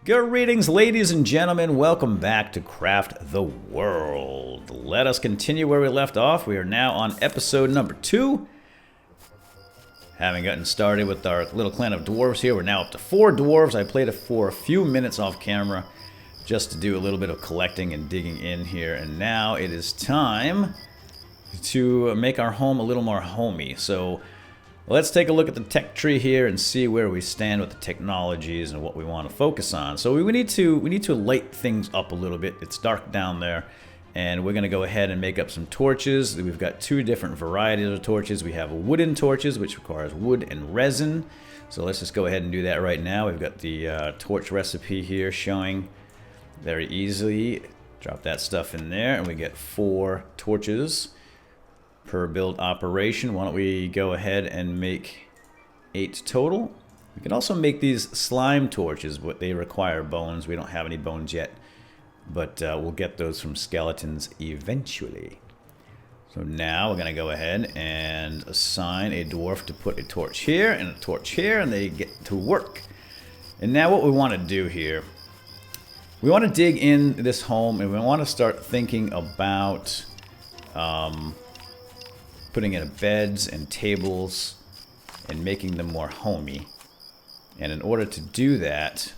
Greetings, ladies and gentlemen. Welcome back to Craft the World. Let us continue where we left off. We are now on episode number 2. Having gotten started with our little clan of dwarves here, we're now up to 4 dwarves. I played it for a few minutes off camera just to do a little bit of collecting and digging in here. And now it is time to make our home a little more homey. So let's take a look at the tech tree here and see where we stand with the technologies and what we want to focus on. So we need to light things up a little bit. It's dark down there, and we're going to go ahead and make up some torches. We've got 2 different varieties of torches. We have wooden torches, which requires wood and resin. So let's just go ahead and do that right now. We've got the torch recipe here showing very easily. Drop that stuff in there, and we get 4 torches per build operation. Why don't we go ahead and make 8 total. We can also make these slime torches, but they require bones. We don't have any bones yet, but we'll get those from skeletons eventually. So now we're going to go ahead and assign a dwarf to put a torch here and a torch here, and they get to work. And now what we want to do here, we want to dig in this home, and we want to start thinking about putting in beds and tables and making them more homey. And in order to do that,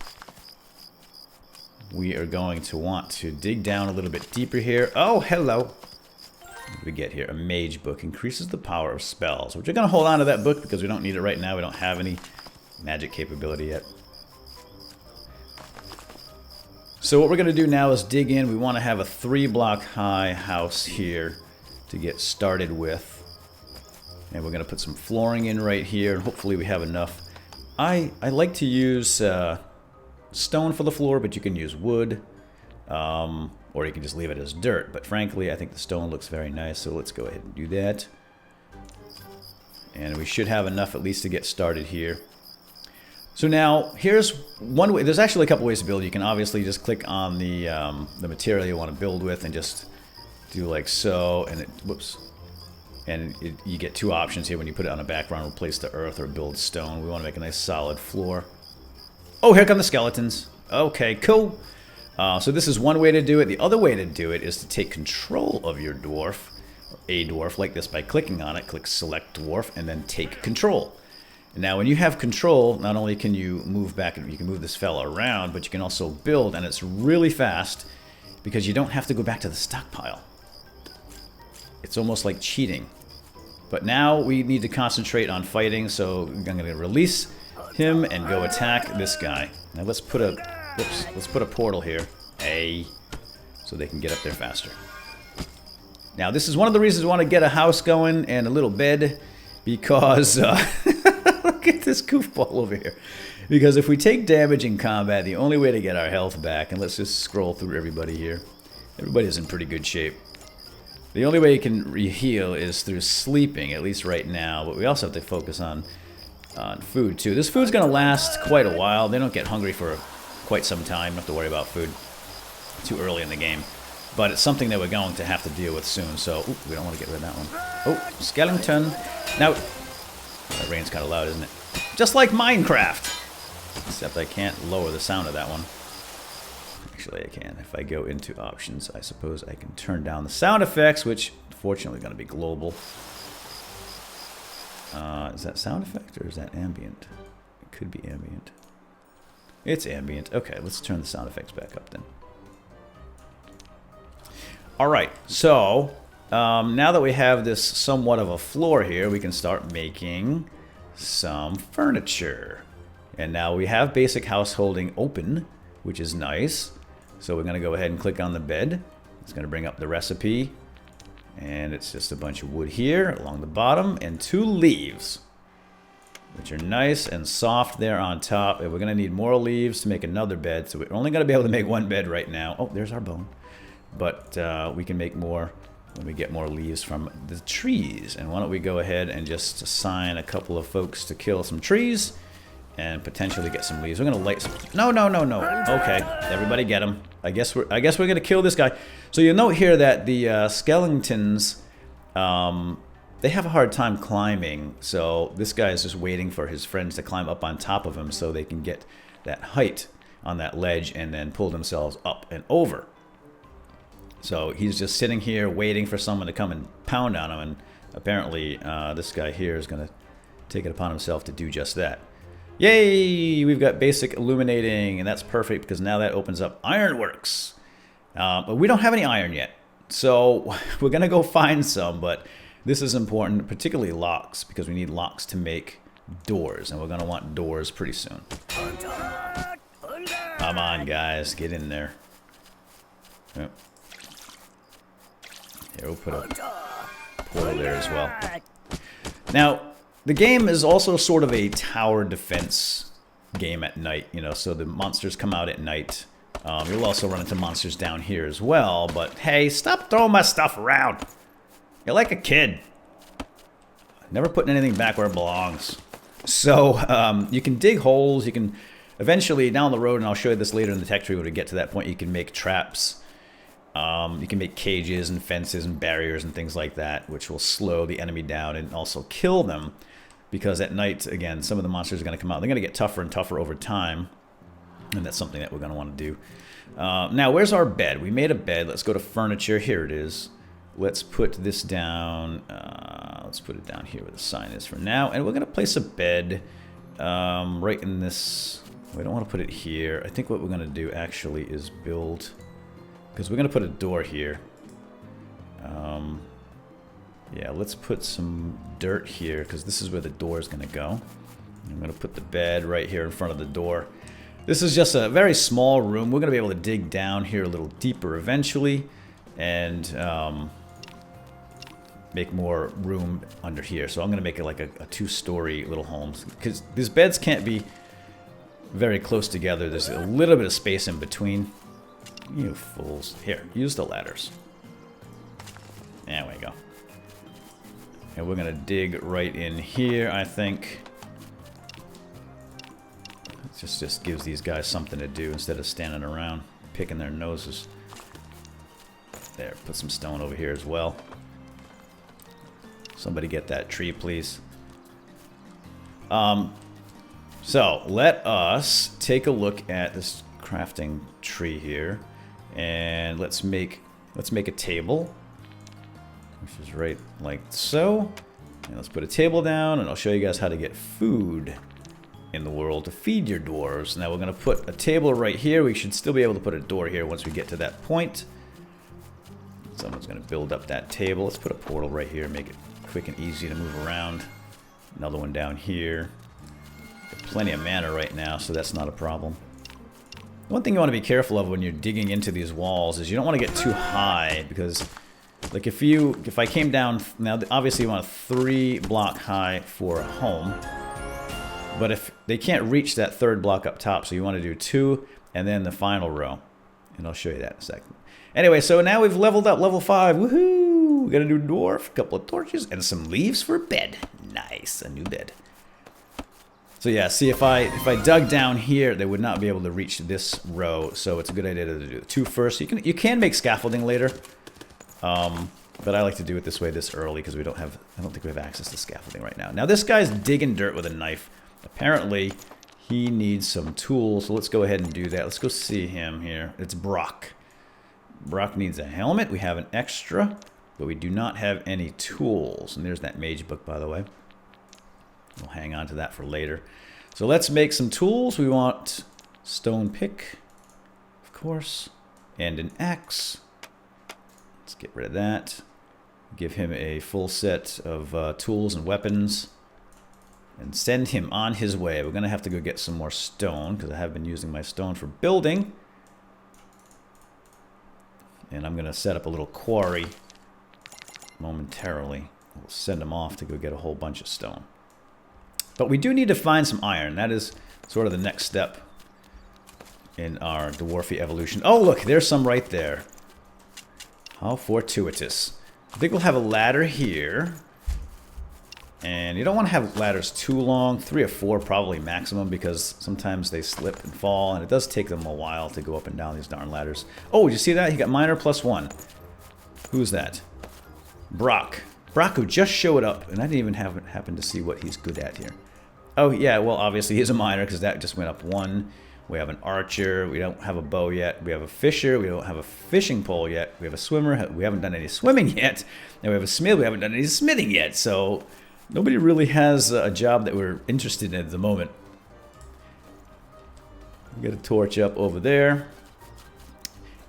we are going to want to dig down a little bit deeper here. Oh, hello. What do we get here? A mage book. Increases the power of spells. We're going to hold on to that book because we don't need it right now. We don't have any magic capability yet. So what we're going to do now is dig in. We want to have a 3-block high house here to get started with. And we're going to put some flooring in right here, and hopefully we have enough. I like to use stone for the floor, but you can use wood, or you can just leave it as dirt. But frankly, I think the stone looks very nice, so let's go ahead and do that. And we should have enough at least to get started here. So now, here's one way. There's actually a couple ways to build. You can obviously just click on the material you want to build with and just do like so, and it, whoops. And you get 2 options here when you put it on a background: replace the earth or build stone. We want to make a nice solid floor. Oh, here come the skeletons. Okay, cool. So this is one way to do it. The other way to do it is to take control of your dwarf, or a dwarf, like this by clicking on it. Click select dwarf and then take control. And now when you have control, not only can you move back, you can move this fella around, but you can also build, and it's really fast because you don't have to go back to the stockpile. It's almost like cheating. But now we need to concentrate on fighting, so I'm going to release him and go attack this guy. Now let's put a portal here. So they can get up there faster. Now this is one of the reasons we want to get a house going and a little bed, because look at this goofball over here. Because if we take damage in combat, the only way to get our health back, and let's just scroll through everybody here. Everybody's in pretty good shape. The only way you can heal is through sleeping, at least right now, but we also have to focus on food too. This food's going to last quite a while. They don't get hungry for quite some time. Don't have to worry about food too early in the game. But it's something that we're going to have to deal with soon, so ooh, we don't want to get rid of that one. Oh, skeleton. Now, that rain's kind of loud, isn't it? Just like Minecraft! Except I can't lower the sound of that one. Actually, I can. If I go into options, I suppose I can turn down the sound effects, which fortunately is going to be global. Is that sound effect or is that ambient? It could be ambient. It's ambient. Okay, let's turn the sound effects back up then. Alright, so now that we have this somewhat of a floor here, we can start making some furniture. And now we have basic householding open, which is nice. So we're going to go ahead and click on the bed. It's going to bring up the recipe. And it's just a bunch of wood here along the bottom and 2 leaves, which are nice and soft there on top. And we're going to need more leaves to make another bed. So we're only going to be able to make 1 bed right now. Oh, there's our bone. But we can make more when we get more leaves from the trees. And why don't we go ahead and just assign a couple of folks to kill some trees and potentially get some leaves. We're gonna light some. No. Okay, everybody get him. I guess we're gonna kill this guy. So you'll note here that the skeletons, they have a hard time climbing. So this guy is just waiting for his friends to climb up on top of him so they can get that height. on that ledge and then pull themselves up and over. So he's just sitting here waiting for someone to come and pound on him, and apparently this guy here is going to take it upon himself to do just that. Yay! We've got basic illuminating, and that's perfect because now that opens up ironworks. But we don't have any iron yet, so we're going to go find some, but this is important, particularly locks, because we need locks to make doors, and we're going to want doors pretty soon. Come on, guys, get in there. Oh. Here, we'll put a portal there as well. Now, the game is also sort of a tower defense game at night, you know, so the monsters come out at night. You'll also run into monsters down here as well, but hey, stop throwing my stuff around. You're like a kid. Never putting anything back where it belongs. So, you can dig holes, you can eventually, down the road, and I'll show you this later in the tech tree when we get to that point, you can make traps. You can make cages and fences and barriers and things like that, which will slow the enemy down and also kill them. Because at night, again, some of the monsters are going to come out. They're going to get tougher and tougher over time. And that's something that we're going to want to do. Now, where's our bed? We made a bed. Let's go to furniture. Here it is. Let's put this down. Let's put it down here where the sign is for now. And we're going to place a bed right in this. We don't want to put it here. I think what we're going to do actually is build... Because we're going to put a door here. Yeah, let's put some dirt here, because this is where the door is going to go. I'm going to put the bed right here in front of the door. This is just a very small room. We're going to be able to dig down here a little deeper eventually. And make more room under here. So I'm going to make it like a two-story little home. Because these beds can't be very close together. There's a little bit of space in between. You fools. Here, use the ladders. There we go. And we're going to dig right in here, I think. It just gives these guys something to do instead of standing around picking their noses. There, put some stone over here as well. Somebody get that tree, please. So, let us take a look at this crafting tree here. And let's make a table, which is right like so. And let's put a table down, and I'll show you guys how to get food in the world to feed your dwarves. Now we're going to put a table right here. We should still be able to put a door here once we get to that point. Someone's going to build up that table. Let's put a portal right here, make it quick and easy to move around. Another one down here. Got plenty of mana right now, so that's not a problem. One thing you want to be careful of when you're digging into these walls is you don't want to get too high, because like if I came down, now obviously you want a 3-block high for a home, but if they can't reach that 3rd block up top, so you want to do 2 and then the final row, and I'll show you that in a second. Anyway, so now we've leveled up, level 5, woohoo! We're gonna do dwarf, a couple of torches, and some leaves for a bed. Nice, a new bed. So yeah, see, if I dug down here, they would not be able to reach this row. So it's a good idea to do the 2 first. You can make scaffolding later, but I like to do it this way this early because I don't think we have access to scaffolding right now. Now this guy's digging dirt with a knife. Apparently, he needs some tools. So let's go ahead and do that. Let's go see him here. It's Brock. Brock needs a helmet. We have an extra, but we do not have any tools. And there's that mage book, by the way. We'll hang on to that for later. So let's make some tools. We want stone pick, of course, and an axe. Let's get rid of that. Give him a full set of tools and weapons. And send him on his way. We're going to have to go get some more stone, because I have been using my stone for building. And I'm going to set up a little quarry momentarily. We'll send him off to go get a whole bunch of stone. But we do need to find some iron. That is sort of the next step in our dwarfy evolution. Oh, look, there's some right there. How fortuitous. I think we'll have a ladder here. And you don't want to have ladders too long. 3 or 4 probably maximum, because sometimes they slip and fall, and it does take them a while to go up and down these darn ladders. Oh, did you see that? He got miner +1. Who's that? Brock. Brock, who just showed up, and I didn't even happen to see what he's good at here. Oh, yeah, well, obviously he's a miner, because that just went up 1. We have an archer. We don't have a bow yet. We have a fisher. We don't have a fishing pole yet. We have a swimmer. We haven't done any swimming yet. And we have a smith. We haven't done any smithing yet. So nobody really has a job that we're interested in at the moment. Get a torch up over there.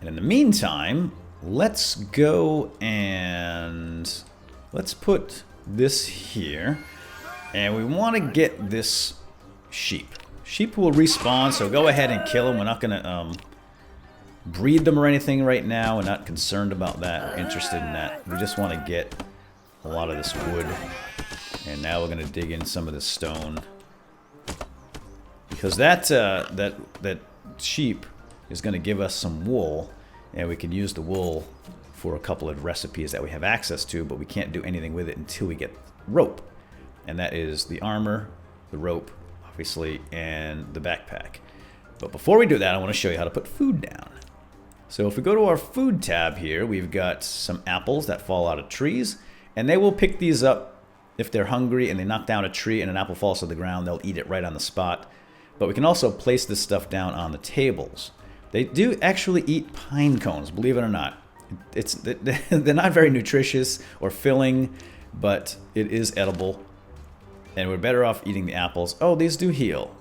And in the meantime, let's go and let's put this here. And we want to get this sheep. Sheep will respawn, so go ahead and kill them. We're not going to breed them or anything right now. We're not concerned about that. We're interested in that. We just want to get a lot of this wood. And now we're going to dig in some of this stone. Because that sheep is going to give us some wool, and we can use the wool for a couple of recipes that we have access to, but we can't do anything with it until we get rope. And that is the armor, the rope, obviously, and the backpack. But before we do that, I want to show you how to put food down. So if we go to our food tab here, we've got some apples that fall out of trees, and they will pick these up if they're hungry and they knock down a tree and an apple falls to the ground. They'll eat it right on the spot. But we can also place this stuff down on the tables. They do actually eat pine cones, believe it or not. They're not very nutritious or filling, but it is edible. And we're better off eating the apples. Oh, these do heal.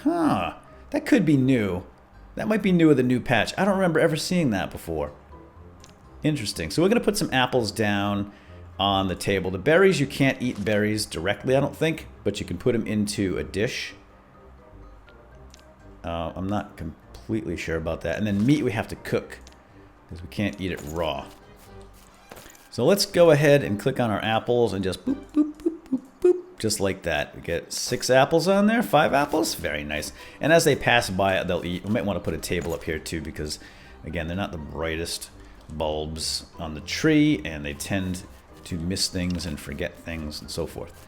Huh. That could be new. That might be new with the new patch. I don't remember ever seeing that before. Interesting. So we're going to put some apples down on the table. The berries, you can't eat berries directly, I don't think. But you can put them into a dish. I'm not completely sure about that. And then meat we have to cook, because we can't eat it raw. So let's go ahead and click on our apples and just boop, boop, boop, boop, boop. Just like that. We get 6 apples on there, 5 apples. Very nice. And as they pass by, they'll eat. We might want to put a table up here too, because, again, they're not the brightest bulbs on the tree, and they tend to miss things and forget things and so forth.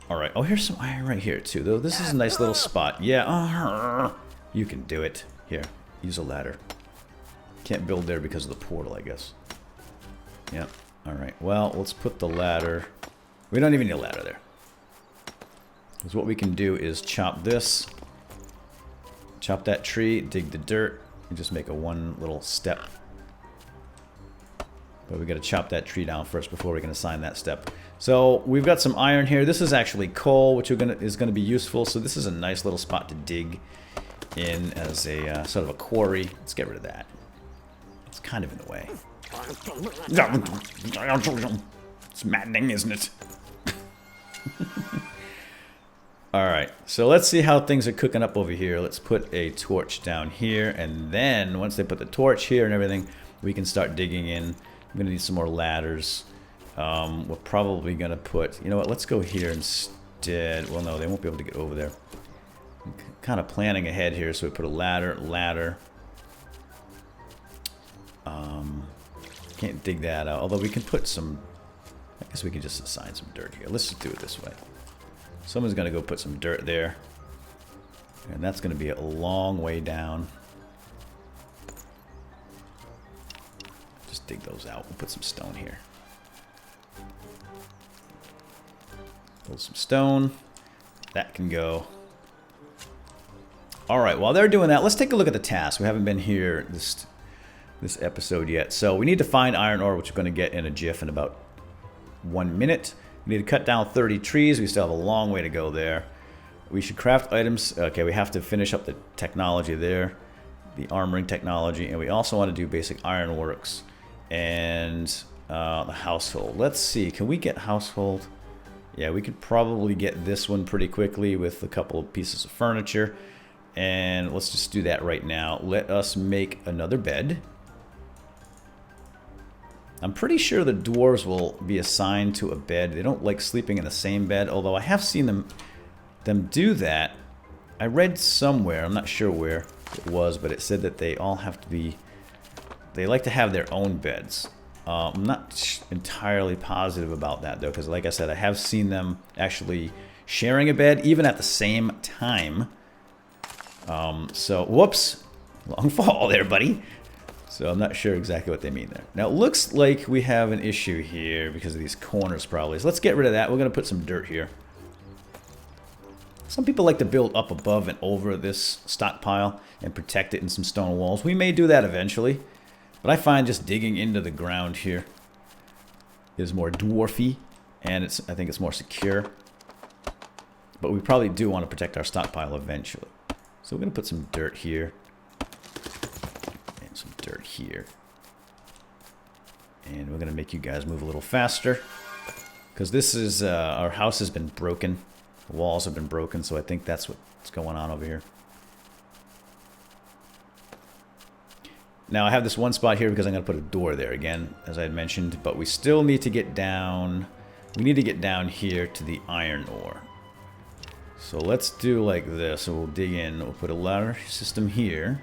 Alright, oh, here's some iron right here, too, though. This is a nice little spot. Yeah, you can do it. Here, use a ladder. Can't build there because of the portal, I guess. Yeah, alright. Well, let's put the ladder. We don't even need a ladder there. Because what we can do is chop this. Chop that tree, dig the dirt, and just make a one little step. But we got to chop that tree down first before we can assign that step. So we've got some iron here. This is actually coal, which is going to be useful. So this is a nice little spot to dig in as a sort of a quarry. Let's get rid of that. It's kind of in the way. It's maddening, isn't it? Alright, so let's see how things are cooking up over here. Let's put a torch down here, and then once they put the torch here and everything, we can start digging in. I'm going to need some more ladders. We're probably going to put... You know what, let's go here instead. Well, no, they won't be able to get over there. I'm kind of planning ahead here, so we put a ladder. Can't dig that out, although we can put some... I guess we can just assign some dirt here. Let's just do it this way. Someone's going to go put some dirt there. And that's going to be a long way down. Just dig those out. We'll put some stone here. Put some stone. That can go. Alright, while they're doing that, let's take a look at the task. We haven't been here this episode yet. So we need to find iron ore, which we're going to get in a jiff in about 1 minute. We need to cut down 30 trees. We still have a long way to go there. We should craft items. Okay, we have to finish up the technology there, the armoring technology, and we also want to do basic ironworks and the household. Let's see, can we get household? Yeah, we could probably get this one pretty quickly with a couple of pieces of furniture. And let's just do that right now. Let us make another bed. I'm pretty sure the dwarves will be assigned to a bed. They don't like sleeping in the same bed, although I have seen them do that. I read somewhere, I'm not sure where it was, but it said that they all have to be... They like to have their own beds. I'm not entirely positive about that, though, because like I said, I have seen them actually sharing a bed, even at the same time. So, whoops. Long fall there, buddy. So I'm not sure exactly what they mean there. Now, it looks like we have an issue here because of these corners, probably. So let's get rid of that. We're going to put some dirt here. Some people like to build up above and over this stockpile and protect it in some stone walls. We may do that eventually, but I find just digging into the ground here is more dwarfy, and I think it's more secure. But we probably do want to protect our stockpile eventually. So we're going to put some dirt here. And some dirt here. And we're going to make you guys move a little faster. Because this is, our house has been broken. The walls have been broken, so I think that's what's going on over here. Now I have this one spot here because I'm going to put a door there again, as I had mentioned. But we still need to get down. We need to get down here to the iron ore. So let's do like this. So we'll dig in. We'll put a ladder system here.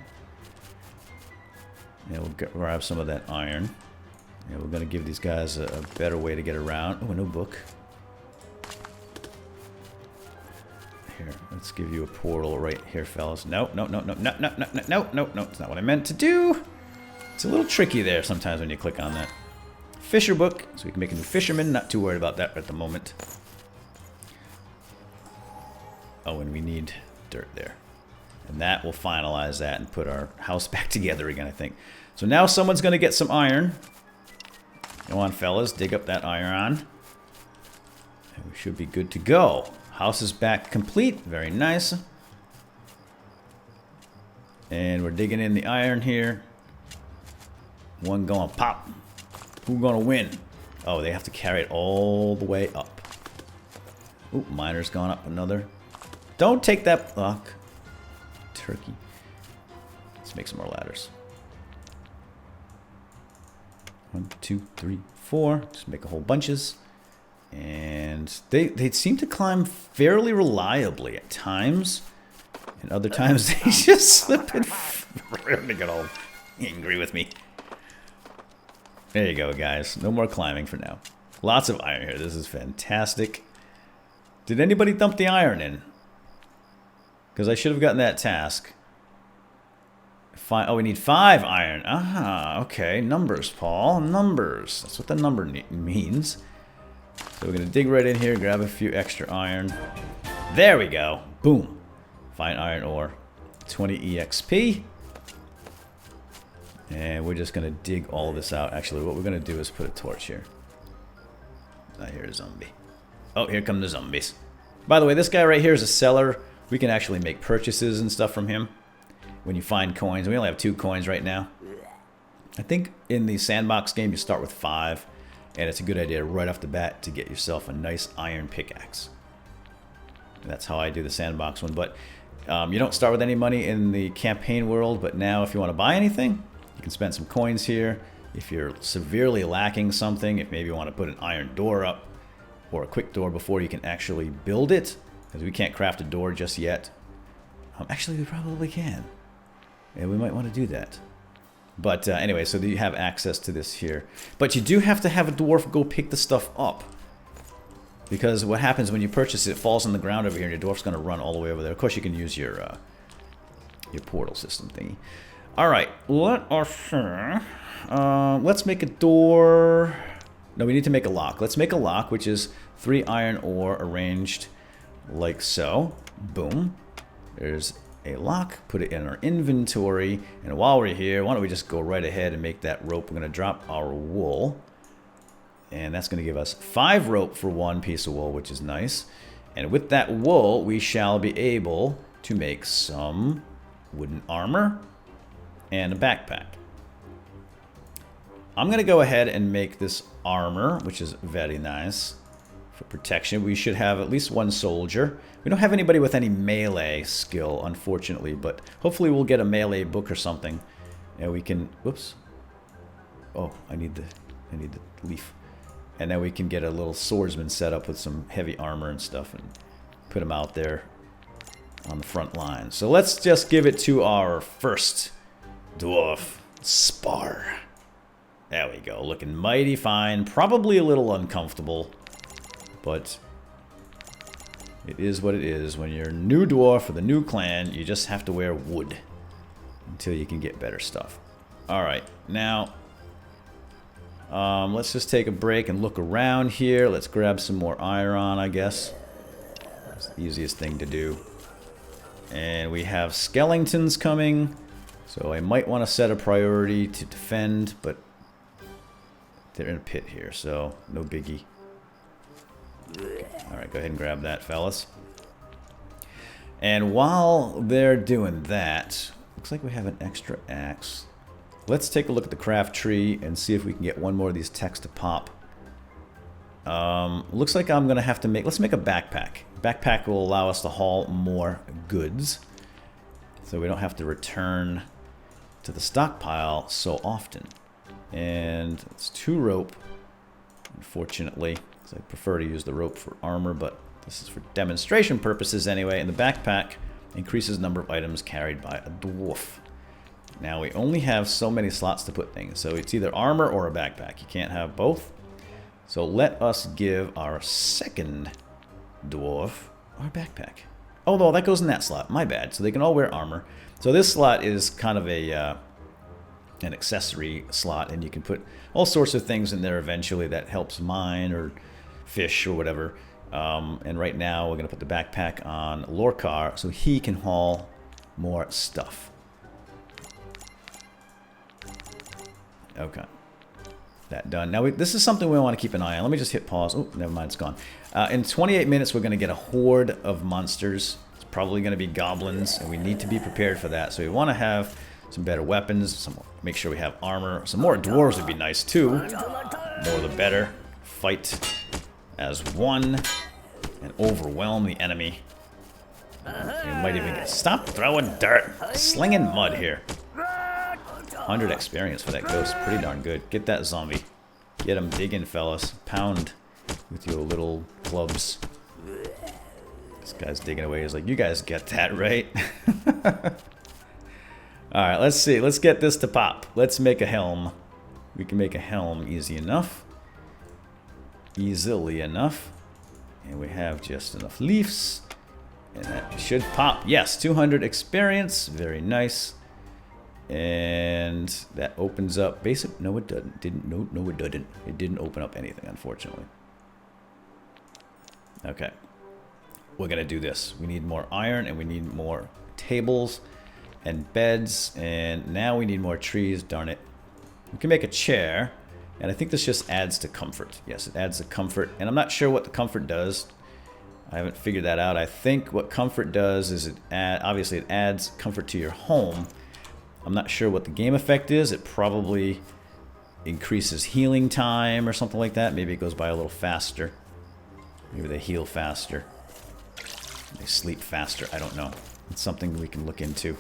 And we'll grab some of that iron. And we're going to give these guys a better way to get around. Oh, a new book. Here, let's give you a portal right here, fellas. No, no, no, no, no, no, no, no, no, no, no. It's not what I meant to do. It's a little tricky there sometimes when you click on that. Fisher book, so we can make a new fisherman. Not too worried about that at the moment. Oh, and we need dirt there. And that will finalize that and put our house back together again, I think. So now someone's going to get some iron. Come on, fellas, dig up that iron. And we should be good to go. House is back complete. Very nice. And we're digging in the iron here. One going pop. Who's going to win? Oh, they have to carry it all the way up. Ooh, miner's gone up another. Don't take that block. Turkey. Let's make some more ladders. 1, 2, 3, 4. Just make a whole bunches. And they seem to climb fairly reliably at times. And other times they just slip and really get all angry with me. There you go, guys. No more climbing for now. Lots of iron here. This is fantastic. Did anybody dump the iron in? Because I should have gotten that task. Oh, we need 5 iron. Ah, okay. Numbers, Paul. Numbers. That's what the number means. So we're going to dig right in here, grab a few extra iron. There we go. Boom. Fine iron ore. 20 EXP. And we're just going to dig all this out. Actually, what we're going to do is put a torch here. I hear a zombie. Oh, here come the zombies. By the way, this guy right here is a seller. We can actually make purchases and stuff from him. When you find coins. We only have 2 coins right now. I think in the sandbox game you start with 5. And it's a good idea right off the bat to get yourself a nice iron pickaxe. And that's how I do the sandbox one. But you don't start with any money in the campaign world. But now if you want to buy anything, you can spend some coins here. If you're severely lacking something, if maybe you want to put an iron door up. Or a quick door before you can actually build it. Because we can't craft a door just yet. Actually, we probably can. And we might want to do that. But anyway, so you have access to this here. But you do have to have a dwarf go pick the stuff up. Because what happens when you purchase it, it falls on the ground over here, and your dwarf's going to run all the way over there. Of course, you can use your portal system thingy. All right, let's make a door. No, we need to make a lock. Let's make a lock, which is 3 iron ore arranged like so. Boom. There's a lock, put it in our inventory, and while we're here, why don't we just go right ahead and make that rope. We're going to drop our wool, and that's going to give us 5 rope for 1 piece of wool, which is nice. And with that wool, we shall be able to make some wooden armor and a backpack. I'm going to go ahead and make this armor, which is very nice. For protection, we should have at least 1 soldier. We don't have anybody with any melee skill, unfortunately, but hopefully we'll get a melee book or something, and we can. Whoops. Oh, I need the leaf, and then we can get a little swordsman set up with some heavy armor and stuff, and put him out there on the front line. So let's just give it to our first dwarf, Spar. There we go, looking mighty fine. Probably a little uncomfortable. But it is what it is. When you're a new dwarf for the new clan, you just have to wear wood until you can get better stuff. Alright, now let's just take a break and look around here. Let's grab some more iron, I guess. It's the easiest thing to do. And we have skeletons coming, so I might want to set a priority to defend, but they're in a pit here, so no biggie. Alright, go ahead and grab that, fellas. And while they're doing that, looks like we have an extra axe. Let's take a look at the craft tree and see if we can get one more of these techs to pop. Looks like I'm going to have to make... Let's make a backpack. Backpack will allow us to haul more goods, so we don't have to return to the stockpile so often. And it's 2 rope, unfortunately, because I prefer to use the rope for armor, but this is for demonstration purposes anyway. And the backpack increases the number of items carried by a dwarf. Now we only have so many slots to put things, so it's either armor or a backpack. You can't have both. So let us give our second dwarf our backpack. Oh no, that goes in that slot. My bad. So they can all wear armor. So this slot is kind of a an accessory slot, and you can put all sorts of things in there eventually that helps mine or fish or whatever. And right now we're going to put the backpack on Lorcar so he can haul more stuff. Okay. That done. Now, this is something we want to keep an eye on. Let me just hit pause. Oh, never mind, it's gone. In 28 minutes, we're going to get a horde of monsters. It's probably going to be goblins, and we need to be prepared for that. So we want to have some better weapons, make sure we have armor. Some more dwarves would be nice, too. More the better. Fight as one and overwhelm the enemy. You might even get... Stop throwing dirt. Slinging mud here. 100 experience for that ghost. Pretty darn good. Get that zombie. Get him digging, fellas. Pound with your little clubs. This guy's digging away. He's like, you guys get that, right? Alright, let's see. Let's get this to pop. Let's make a helm. We can make a helm easy enough. Easily enough. And we have just enough leaves. And that should pop. Yes, 200 experience. Very nice. And that opens up basic. No, it doesn't. No, it didn't. It didn't open up anything, unfortunately. Okay. We're gonna do this. We need more iron, and we need more tables and beds, and now we need more trees. Darn it. We can make a chair, and I think this just adds to comfort. Yes, it adds to comfort, and I'm not sure what the comfort does. I haven't figured that out. I think what comfort does is obviously it adds comfort to your home. I'm not sure what the game effect is. It probably increases healing time or something like that. Maybe it goes by a little faster. Maybe they heal faster. They sleep faster. I don't know. It's something we can look into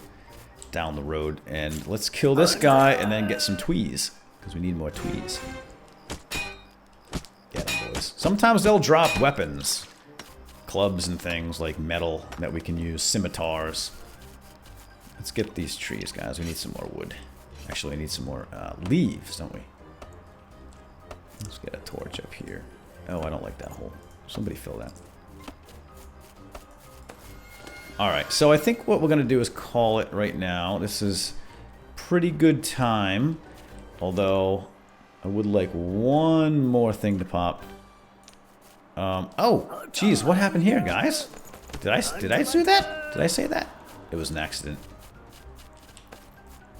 down the road. And let's kill this guy and then get some tweez, because we need more tweez. Get them, boys. Sometimes they'll drop weapons. Clubs and things like metal that we can use. Scimitars. Let's get these trees, guys. We need some more wood. Actually, we need some more leaves, don't we? Let's get a torch up here. Oh, I don't like that hole. Somebody fill that. Alright, so I think what we're going to do is call it right now. This is pretty good time. Although, I would like one more thing to pop. Oh, geez, what happened here, guys? Did I do that? Did I say that? It was an accident.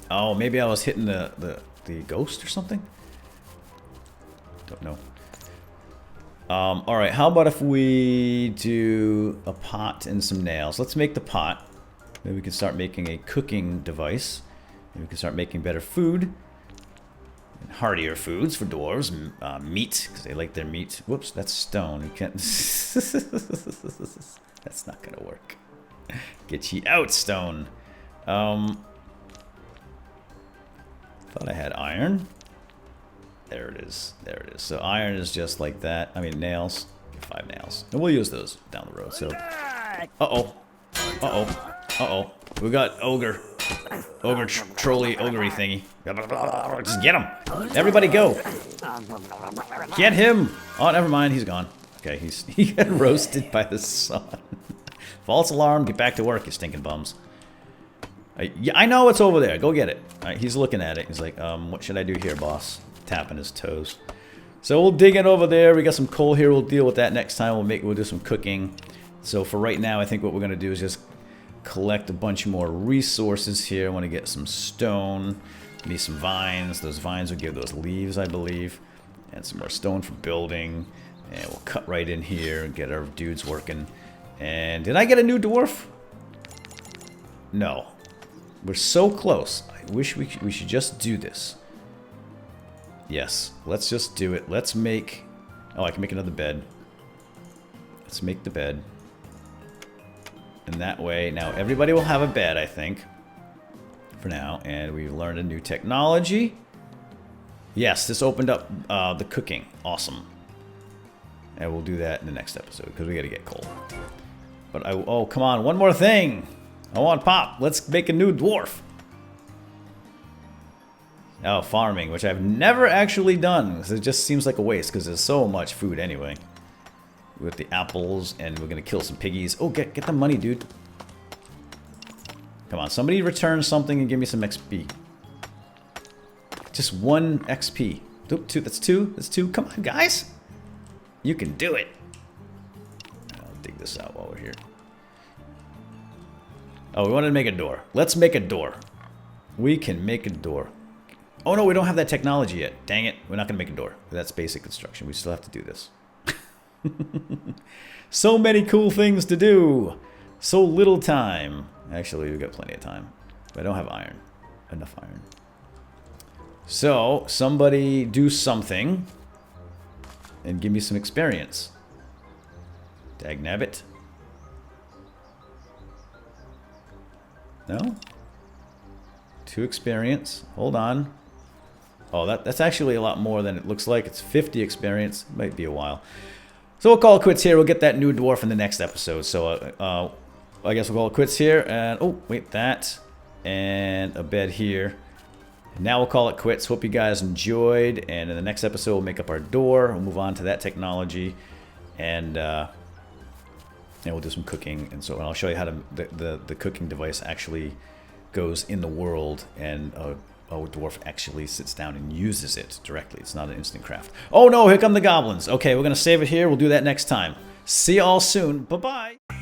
Oh, maybe I was hitting the ghost or something? Don't know. Alright, how about if we do a pot and some nails? Let's make the pot. Maybe we can start making a cooking device. Maybe we can start making better food. And heartier foods for dwarves. Meat, because they like their meat. Whoops, that's stone. You can't... That's not gonna work. Get ye out, stone. Thought I had iron. There it is. There it is. So iron is just like that. I mean, nails. Get 5 nails. And we'll use those down the road. So, uh-oh. Uh-oh. Uh-oh. We got ogre. Ogre, trolley, ogre-y thingy. Just get him. Everybody go. Get him. Oh, never mind. He's gone. Okay, he got roasted by the sun. False alarm. Get back to work, you stinking bums. Yeah, I know it's over there. Go get it. All right, he's looking at it. He's like, what should I do here, boss? Tapping his toes. So we'll dig in over there. We got some coal here. We'll deal with that next time. We'll do some cooking. So for right now, I think what we're going to do is just collect a bunch more resources here. I want to get some stone, maybe some vines. Those vines will give those leaves, I believe. And some more stone for building. And we'll cut right in here and get our dudes working. And did I get a new dwarf? No. We're so close. I wish we should just do this. Yes, let's just do it. Let's make... Oh, I can make another bed. Let's make the bed. And that way, now everybody will have a bed, I think. For now. And we've learned a new technology. Yes, this opened up the cooking. Awesome. And we'll do that in the next episode, because we gotta get coal. But oh, come on, one more thing! I want pop! Let's make a new dwarf! Oh, farming, which I've never actually done, because it just seems like a waste, because there's so much food anyway. With the apples, and we're gonna kill some piggies. Oh, get the money, dude. Come on, somebody return something and give me some XP. Just 1 XP. Oop, two, that's two. That's two. Come on, guys. You can do it. I'll dig this out while we're here. Oh, we wanted to make a door. Let's make a door. We can make a door. Oh, no, we don't have that technology yet. Dang it. We're not going to make a door. That's basic construction. We still have to do this. So many cool things to do. So little time. Actually, we've got plenty of time. But I don't have iron. Enough iron. So, somebody do something and give me some experience. Dagnabbit. No? 2 experience. Hold on. Oh, that's actually a lot more than it looks like. It's 50 experience. Might be a while. So we'll call it quits here. We'll get that new dwarf in the next episode. So I guess we'll call it quits here. And oh, wait, that. And a bed here. Now we'll call it quits. Hope you guys enjoyed. And in the next episode, we'll make up our door. We'll move on to that technology. And we'll do some cooking. And so I'll show you how to, the cooking device actually goes in the world. And a dwarf actually sits down and uses it directly. It's not an instant craft. Oh no, here come the goblins. Okay, we're going to save it here. We'll do that next time. See y'all soon. Bye-bye.